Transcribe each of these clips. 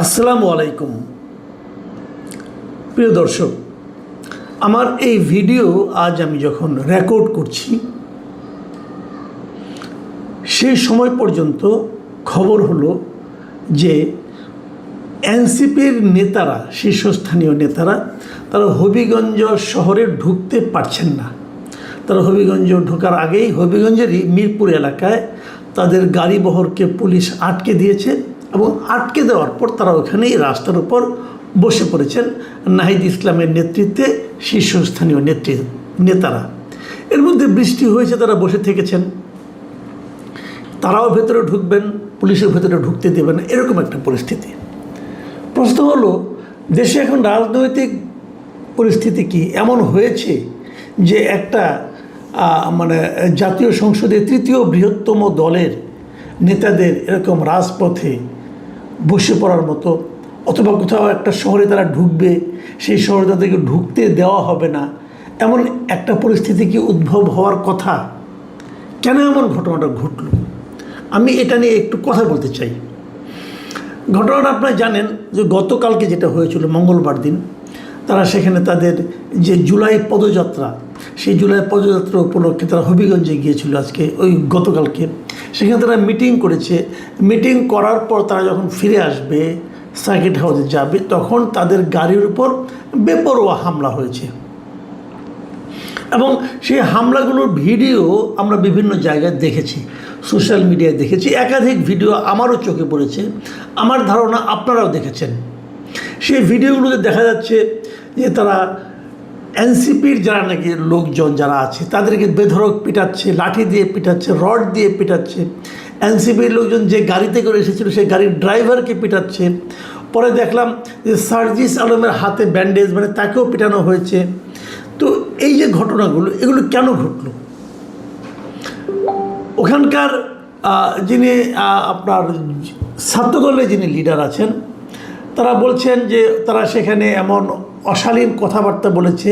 আসসালামু আলাইকুম প্রিয় দর্শক, আমার এই ভিডিও আজ আমি যখন রেকর্ড করছি সেই সময় পর্যন্ত খবর হলো যে এনসিপির নেতারা, শীর্ষস্থানীয় নেতারা, তারা হবিগঞ্জ শহরে ঢুকতে পারছেন না। তারা হবিগঞ্জ ঢোকার আগেই হবিগঞ্জেরই মিরপুর এলাকায় তাদের গাড়িবহরকে পুলিশ আটকে দিয়েছে এবং আটকে দেওয়ার পর তারা ওখানেই রাস্তার উপর বসে পড়েছেন নাহিদ ইসলামের নেতৃত্বে শীর্ষস্থানীয় নেতারা। এর মধ্যে বৃষ্টি হয়েছে, তারা বসে থেকেছেন। তারাও ভেতরে ঢুকবেন, পুলিশের ভেতরে ঢুকতে দেবেন না, এরকম একটা পরিস্থিতি। প্রশ্ন হলো, দেশে এখন রাজনৈতিক পরিস্থিতি কি এমন হয়েছে যে একটা জাতীয় সংসদে তৃতীয় বৃহত্তম দলের নেতাদের এরকম রাজপথে বসে পড়ার মতো, অথবা কোথাও একটা শহরে তারা ঢুকবে, সেই শহরে তাদেরকে ঢুকতে দেওয়া হবে না, এমন একটা পরিস্থিতি কি উদ্ভব হওয়ার কথা? কেন এমন ঘটনাটা ঘটল? আমি এটা নিয়ে একটু কথা বলতে চাই। ঘটনাটা আপনারা জানেন যে গতকালকে যেটা হয়েছিল মঙ্গলবার দিন, তারা সেখানে তাদের যে জুলাই পদযাত্রা, সেই জুলাই পদযাত্রা উপলক্ষে তারা হবিগঞ্জে গিয়েছিল আজকে, ওই গতকালকে। সেখানে তারা মিটিং করেছে। মিটিং করার পর তারা যখন ফিরে আসবে, সার্কিট হাউসে যাবে, তখন তাদের গাড়ির উপর বেপরোয়া হামলা হয়েছে এবং সেই হামলাগুলোর ভিডিও আমরা বিভিন্ন জায়গায় দেখেছি, সোশ্যাল মিডিয়ায় দেখেছি। একাধিক ভিডিও আমারও চোখে পড়েছে, আমার ধারণা আপনারাও দেখেছেন। সেই ভিডিওগুলোতে দেখা যাচ্ছে যে তারা এনসিপির যারা নাকি লোকজন যারা আছে তাদেরকে বেধড়ক পিটাচ্ছে, লাঠি দিয়ে পিটাচ্ছে, রড দিয়ে পিটাচ্ছে। এনসিপির লোকজন যে গাড়িতে করে এসেছিল সেই গাড়ির ড্রাইভারকে পিটাচ্ছে। পরে দেখলাম যে সার্জিস আলমের হাতে ব্যান্ডেজ, তাকেও পিটানো হয়েছে। তো এই যে ঘটনাগুলো, এগুলো কেন ঘটলো? ওখানকার যিনি আপনার ছাত্রদলের যিনি লিডার আছেন, তারা বলছেন যে তারা সেখানে এমন অশালীন কথাবার্তা বলেছে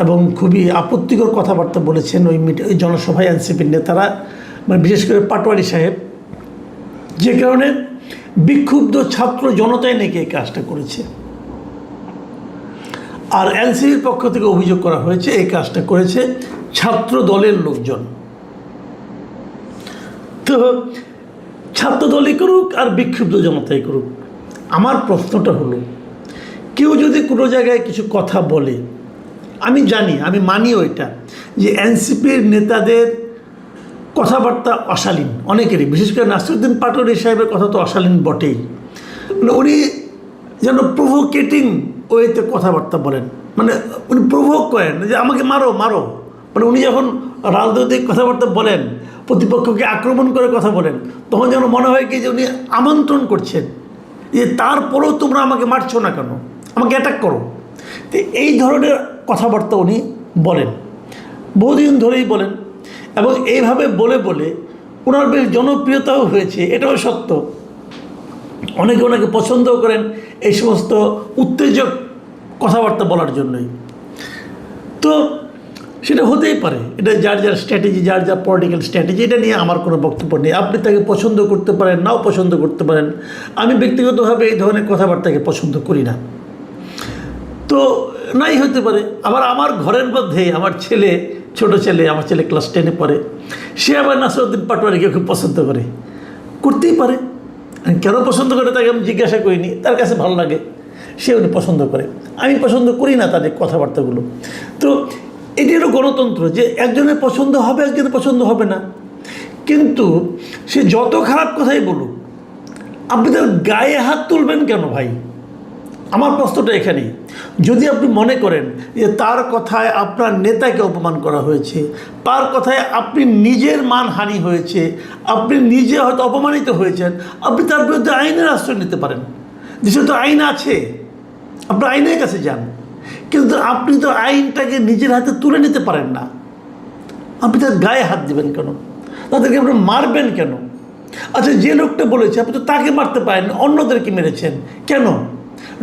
এবং খুবই আপত্তিকর কথাবার্তা বলেছেন ওই জনসভায় এনসিপির নেতারা, বিশেষ করে পাটোয়ারি সাহেব, যে কারণে বিক্ষুব্ধ ছাত্র জনতাই নাকি এই কাজটা করেছে। আর এনসিপির পক্ষ থেকে অভিযোগ করা হয়েছে এই কাজটা করেছে ছাত্র দলের লোকজন। তো ছাত্র দলই করুক আর বিক্ষুব্ধ জনতাই করুক, আমার প্রশ্নটা হলো, কেউ যদি কোনো জায়গায় কিছু কথা বলে, আমি জানি, আমি মানিও এটা, যে এনসিপির নেতাদের কথাবার্তা অশালীন অনেকেরই, বিশেষ করে নাসিরউদ্দিন পাটোয়ারি সাহেবের কথা তো অশালীন বটেই। উনি যেন প্রভোকেটিং ওয়েতে কথাবার্তা বলেন, উনি প্রভোক করেন যে আমাকে মারো মারো। উনি যখন রাজনৈতিক কথাবার্তা বলেন, প্রতিপক্ষকে আক্রমণ করে কথা বলেন, তখন যেন মনে হয় কি যে উনি আমন্ত্রণ করছেন যে তারপরেও তোমরা আমাকে মারছো না কেন, আমাকে অ্যাটাক করো। তো এই ধরনের কথাবার্তা উনি বলেন, বহুদিন ধরেই বলেন, এবং এইভাবে বলে বলে ওনার বেশ জনপ্রিয়তাও হয়েছে, এটাও সত্য। অনেকে ওনাকে পছন্দও করেন এই সমস্ত উত্তেজক কথাবার্তা বলার জন্যই। তো সেটা হতেই পারে, এটা যার যার স্ট্র্যাটেজি, যার যার পলিটিক্যাল স্ট্র্যাটেজি, এটা নিয়ে আমার কোনো বক্তব্য নেই। আপনি তাকে পছন্দ করতে পারেন, নাও পছন্দ করতে পারেন। আমি ব্যক্তিগতভাবে এই ধরনের কথাবার্তাকে পছন্দ করি না। তো নাই হতে পারে। আবার আমার ঘরের মধ্যে আমার ছেলে, ছোট ছেলে, আমার ছেলে ক্লাস 10-এ পড়ে, সে আবার নাসিরউদ্দিন পাটোয়ারিকে খুব পছন্দ করে, করতেই পারে। কেন পছন্দ করে তাকে আমি জিজ্ঞাসা করিনি, তার কাছে ভালো লাগে, সে উনি পছন্দ করে। আমি পছন্দ করি না তাদের কথাবার্তাগুলো। তো এটি হলো গণতন্ত্র, যে একজনের পছন্দ হবে, একজনের পছন্দ হবে না। কিন্তু সে যত খারাপ কথাই বলুক, আপনি তার গায়ে হাত তুলবেন কেন ভাই? আমার প্রশ্নটা এখানেই। যদি আপনি মনে করেন যে তার কথায় আপনার নেতাকে অপমান করা হয়েছে, তার কথায় আপনি নিজের মানহানি হয়েছে, আপনি নিজে হয়তো অপমানিত হয়েছেন, আপনি তার বিরুদ্ধে আইনের আশ্রয় নিতে পারেন। দেশে তো আইন আছে, আপনি আইনের কাছে যান। কিন্তু আপনি তো আইনটাকে নিজের হাতে তুলে নিতে পারেন না। আপনি তার গায়ে হাত দিবেন কেন? তাদেরকে আপনি মারবেন কেন? আচ্ছা, যে লোকটা বলেছে আপনি তো তাকে মারতে পারেন, অন্যদেরকে মেরেছেন কেন?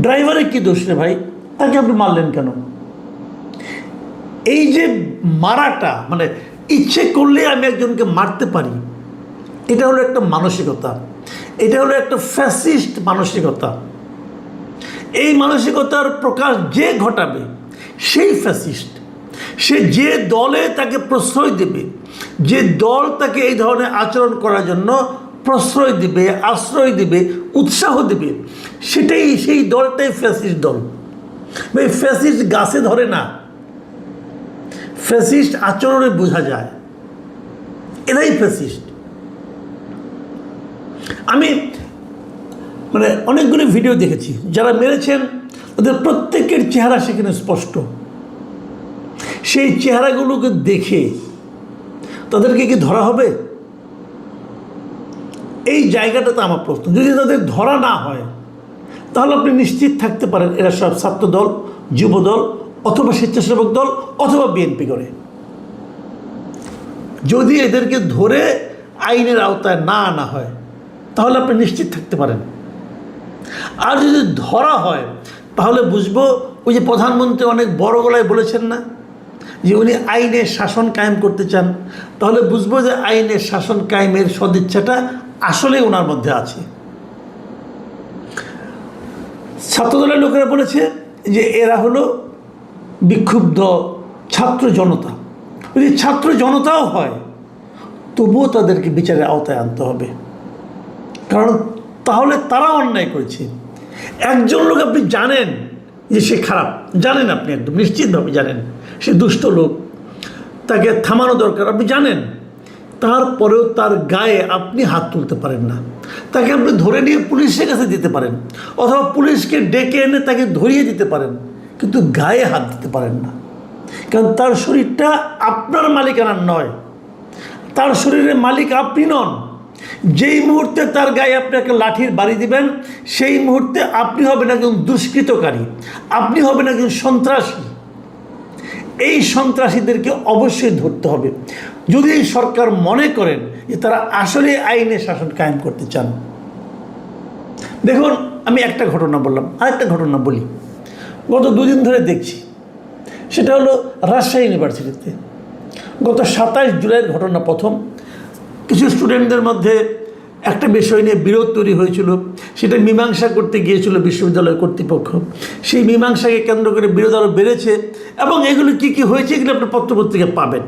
ড্রাইভারের কী দোষ রে ভাই, তাকে আপনি মারলেন কেন? এই যে মারাটা, ইচ্ছে করলে আমি একজনকে মারতে পারি, এটা হলো একটা মানসিকতা, এটা হলো একটা ফ্যাসিস্ট মানসিকতা। এই মানসিকতার প্রকাশ যে ঘটাবে সেই ফ্যাসিস্ট। সে যে দলে তাকে প্রশ্রয় দেবে, যে দল তাকে এই ধরনের আচরণ করার জন্য প্রশ্রয় দিবে, আশ্রয় দিবে, উৎসাহ দিবে, সেটাই সেই দলটাই ফ্যাসিস্ট দল। ভাই ফ্যাসিস্ট গাছে ধরে না, ফ্যাসিস্ট আচরণে বোঝা যায়, এরাই ফ্যাসিস্ট। আমি অনেকগুলো ভিডিও দেখেছি, যারা মেরেছেন তাদের প্রত্যেকের চেহারা সেখানে স্পষ্ট। সেই চেহারাগুলোকে দেখে তাদেরকে কি ধরা হবে? এই জায়গাটাতে আমার প্রশ্ন। যদি তাদের ধরা না হয় তাহলে আপনি নিশ্চিত থাকতে পারেন এরা সব ছাত্র দল, যুব দল, অথবা স্বেচ্ছাসেবক দল, অথবা বিএনপি করে। যদি এদেরকে ধরে আইনের আওতায় না আনা হয় তাহলে আপনি নিশ্চিত থাকতে পারেন। আর যদি ধরা হয় তাহলে বুঝবো, ওই যে প্রধানমন্ত্রী অনেক বড় গলায় বলেছেন না যে উনি আইনের শাসন কায়েম করতে চান, তাহলে বুঝবো যে আইনের শাসন কায়েমের সদিচ্ছাটা আসলে ওনার মধ্যে আছে। ছাত্রদলের লোকেরা বলেছে যে এরা হলো বিক্ষুব্ধ ছাত্র জনতা। যদি ছাত্র জনতাও হয় তবুও তাদেরকে বিচারের আওতায় আনতে হবে, কারণ তাহলে তারা অন্যায় করেছে। একজন লোক আপনি জানেন যে সে খারাপ, জানেন, আপনি একদম নিশ্চিতভাবে জানেন সে দুষ্ট লোক, তাকে থামানো দরকার, আপনি জানেন, তারপরেও তার গায়ে আপনি হাত তুলতে পারেন না। তাকে আপনি ধরে নিয়ে পুলিশের কাছে দিতে পারেন, অথবা পুলিশকে ডেকে এনে তাকে ধরিয়ে দিতে পারেন, কিন্তু গায়ে হাত দিতে পারেন না, কারণ তার শরীরটা আপনার মালিকানার নয়, তার শরীরের মালিক আপনি নন। যেই মুহূর্তে তার গায়ে আপনি একটা লাঠির বাড়ি দিবেন, সেই মুহূর্তে আপনি হবেন একজন দুষ্কৃতকারী, আপনি হবেন একজন সন্ত্রাসী। এই সন্ত্রাসীদেরকে অবশ্যই ধরতে হবে, যদি এই সরকার মনে করেন যে তারা আসলে আইনের শাসন কায়েম করতে চান। দেখুন, আমি একটা ঘটনা বললাম, আরেকটা ঘটনা বলি। গত দুদিন ধরে দেখছি, সেটা হলো রাজশাহী ইউনিভার্সিটিতে গত 27 জুলাইয়ের ঘটনা। প্রথম কিছু স্টুডেন্টদের মধ্যে একটা বিষয় নিয়ে বিরোধ তৈরি হয়েছিল, সেটা মীমাংসা করতে গিয়েছিল বিশ্ববিদ্যালয় কর্তৃপক্ষ। সেই মীমাংসাকে কেন্দ্র করে বিরোধ আরও বেড়েছে, এবং এগুলো কী কী হয়েছে এগুলো আপনি পত্রপত্রিকায় পাবেন।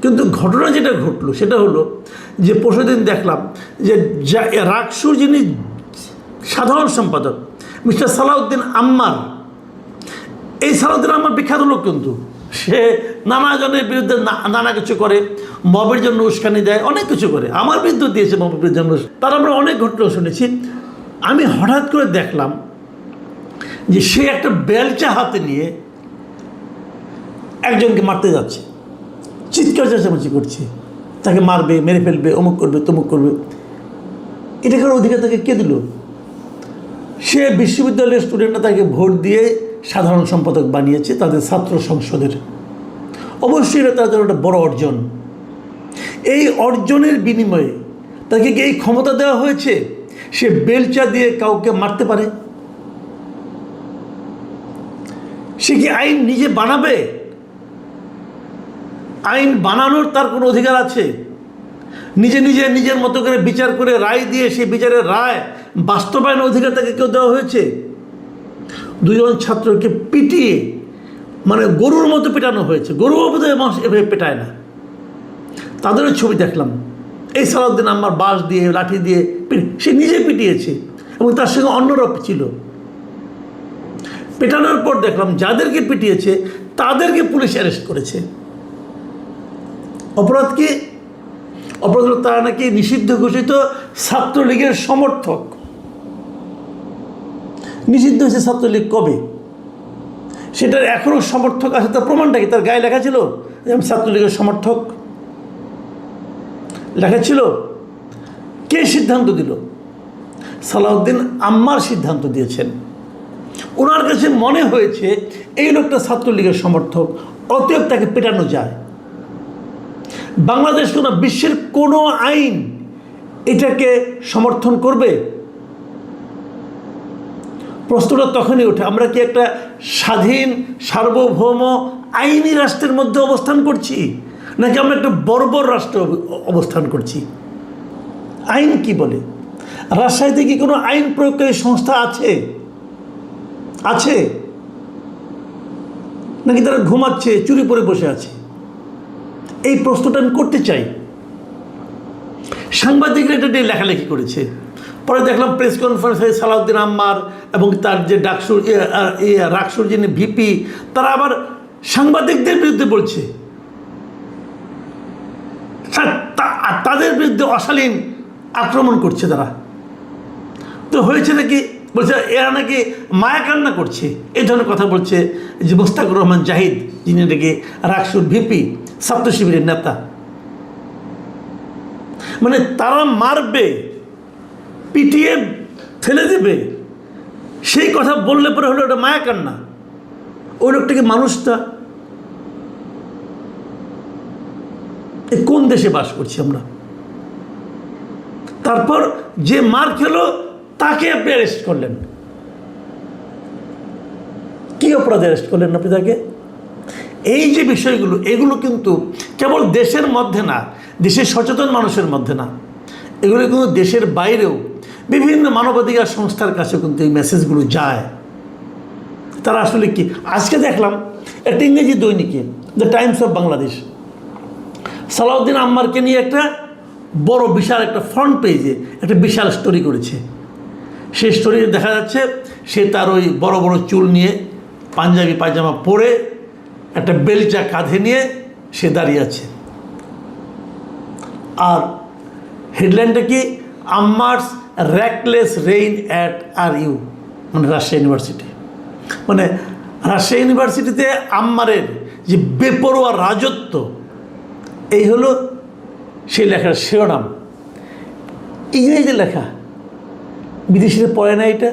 কিন্তু ঘটনা যেটা ঘটলো সেটা হলো যে পরশুদিন দেখলাম যে রাকসুর যিনি সাধারণ সম্পাদক মিস্টার সালাউদ্দিন আম্মার, এই সালাউদ্দিন আম্মার বিখ্যাত লোক, কিন্তু সে নানা জনের বিরুদ্ধে নানা কিছু করে, মবের জন্য উস্কানি দেয়, অনেক কিছু করে। আমার বিরুদ্ধে দিয়েছে মবের জন্য, তার আমরা অনেক ঘটনা শুনেছি। আমি হঠাৎ করে দেখলাম যে সে একটা বেলচা হাতে নিয়ে একজনকে মারতে যাচ্ছে, চিৎকার চেঁচামেচি করছে, তাকে মারবে, মেরে ফেলবে, অমুক করবে, তমুক করবে। এটা কারোর অধিকার তাকে কে দিল? সে বিশ্ববিদ্যালয়ের স্টুডেন্টরা তাকে ভোট দিয়ে সাধারণ সম্পাদক বানিয়েছে তাদের ছাত্র সংসদের। অবশ্যই এটা তার জন্য একটা বড় অর্জন। এই অর্জনের বিনিময়ে তাকে কি এই ক্ষমতা দেওয়া হয়েছে সে বেলচা দিয়ে কাউকে মারতে পারে? সে কি আইন নিজে বানাবে? আইন বানানোর তার কোনো অধিকার আছে? নিজের মতো করে বিচার করে রায় দিয়ে সেই বিচারের রায় বাস্তবায়নের অধিকার তাকে কেউ দেওয়া হয়েছে? দুজন ছাত্রকে পিটিয়ে, গরুর মতো পেটানো হয়েছে। গরুও বোধহয় মানুষ এভাবে পেটায় না। তাদেরও ছবি দেখলাম, এই সালাউদ্দিন আম্মার বাঁশ দিয়ে, লাঠি দিয়ে সে নিজে পিটিয়েছে, এবং তার সঙ্গে অন্যরা ছিল। পেটানোর পর দেখলাম যাদেরকে পিটিয়েছে তাদেরকে পুলিশ অ্যারেস্ট করেছে। অপরাধ কি? অপরাধ হলো তারা নাকি নিষিদ্ধ ঘোষিত ছাত্রলীগের সমর্থক। নিষিদ্ধ হয়েছে ছাত্রলীগ কবে? সেটার এখনও সমর্থক আছে, তার প্রমাণটা কি? তার গায়ে লেখা ছিল যে আমি ছাত্রলীগের সমর্থক, লেখা ছিল। কে সিদ্ধান্ত দিল? সালাউদ্দিন আম্মার সিদ্ধান্ত দিয়েছেন। ওনার কাছে মনে হয়েছে এই লোকটা ছাত্রলীগের সমর্থক, অতএব তাকে পেটানো যায়। বাংলাদেশ না বিশ্বের কোনো আইন এটাকে সমর্থন করবে? প্রশ্নটা তখনই ওঠে, আমরা কি একটা স্বাধীন সার্বভৌম আইনি রাষ্ট্রের মধ্যে অবস্থান করছি, নাকি আমরা একটা বর্বর রাষ্ট্রে অবস্থান করছি? আইন কি বলে? রাজশাহীতে কি কোনো আইন প্রয়োগকারী সংস্থা আছে? আছে নাকি তারা ঘুমাচ্ছে, চুরি পরে বসে আছে? এই প্রশ্নটা আমি করতে চাই। সাংবাদিকরা এটা নিয়ে লেখালেখি করেছে। পরে দেখলাম প্রেস কনফারেন্সে সালাউদ্দিন আম্মার এবং তার যে রাকসুর যিনি ভিপি, তারা আবার সাংবাদিকদের বিরুদ্ধে বলছে, তাদের বিরুদ্ধে অশালীন আক্রমণ করছে তারা। তো হয়েছে নাকি, বলছে এরা নাকি মায়া কান্না করছে, এই ধরনের কথা বলছে যে মোস্তাকুর রহমান জাহিদ, যিনি নাকি রাকসুর ভিপি, ছাত্র শিবিরের নেতা। মানে তারা মারবে, পিটিয়ে ফেলে দেবে, সেই কথা বললে পরে হলো ওটা মায়া কান্না। ওই লোকটাকে মানুষটা, কোন দেশে বাস করছি আমরা? তারপর যে মার খেলো তাকে আপনি অ্যারেস্ট করলেন, কি অপরাধে অ্যারেস্ট করলেন আপনি তাকে? এই যে বিষয়গুলো, এগুলো কিন্তু কেবল দেশের মধ্যে না, দেশের সচেতন মানুষের মধ্যে না, এগুলো কিন্তু দেশের বাইরেও বিভিন্ন মানবাধিকার সংস্থার কাছে কিন্তু এই মেসেজগুলো যায়। তারা আসলে কি, আজকে দেখলাম একটা ইংরেজি দৈনিকে the Times of Bangladesh Salauddin আম্মারকে নিয়ে একটা বড় বিশাল একটা ফ্রন্ট পেজে একটা বিশাল স্টোরি করেছে। সেই স্টোরি দেখা যাচ্ছে সে তার ওই বড় বড় চুল নিয়ে পাঞ্জাবি পায়জামা পরে একটা বেলচা কাঁধে নিয়ে সে দাঁড়িয়ে আছে। আর হেডলাইনটা কি, আম্মার্স র্যাকলেস রেইন অ্যাট RU, মানে রাজশাহী ইউনিভার্সিটি। মানে রাজশাহী ইউনিভার্সিটিতে আম্মারের যে বেপরোয়া রাজত্ব, এই হলো সেই লেখার শিরোনাম। ইংরেজি লেখা, বিদেশিরা পড়ে না এটা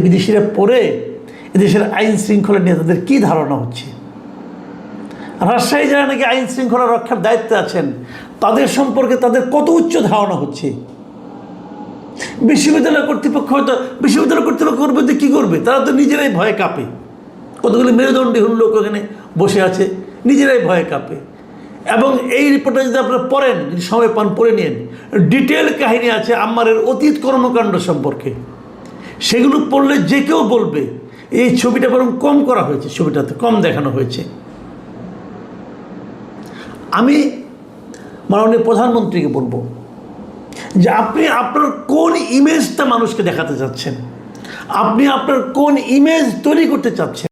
বিদেশিরা পড়ে এদেশের আইন শৃঙ্খলা নিয়ে তাদের কী ধারণা হচ্ছে। রাজশাহী যারা নাকি আইন শৃঙ্খলা রক্ষার দায়িত্বে আছেন, তাদের সম্পর্কে তাদের কত উচ্চ ধারণা হচ্ছে। বিশ্ববিদ্যালয় কর্তৃপক্ষ হয়তো বিশ্ববিদ্যালয় কর্তৃপক্ষের মধ্যে কী করবে, তারা তো নিজেরাই ভয়ে কাঁপে। কতগুলি মেরুদণ্ডী লোক ওখানে বসে আছে, নিজেরাই ভয়ে কাঁপে। এবং এই রিপোর্টটা যদি আপনারা পড়েন, যদি সময় পান পড়ে নিন, ডিটেল কাহিনী আছে আম্মারের অতীত কর্মকাণ্ড সম্পর্কে। সেগুলো পড়লে যে কেউ বলবে এই ছবিটা বরং কম করা হয়েছে, ছবিটাতে কম দেখানো হয়েছে। আমি মাননীয় প্রধানমন্ত্রীকে বলবো যে আপনি আপনার কোন ইমেজটা মানুষকে দেখাতে চাচ্ছেন, আপনি আপনার কোন ইমেজ তৈরি করতে চাচ্ছেন।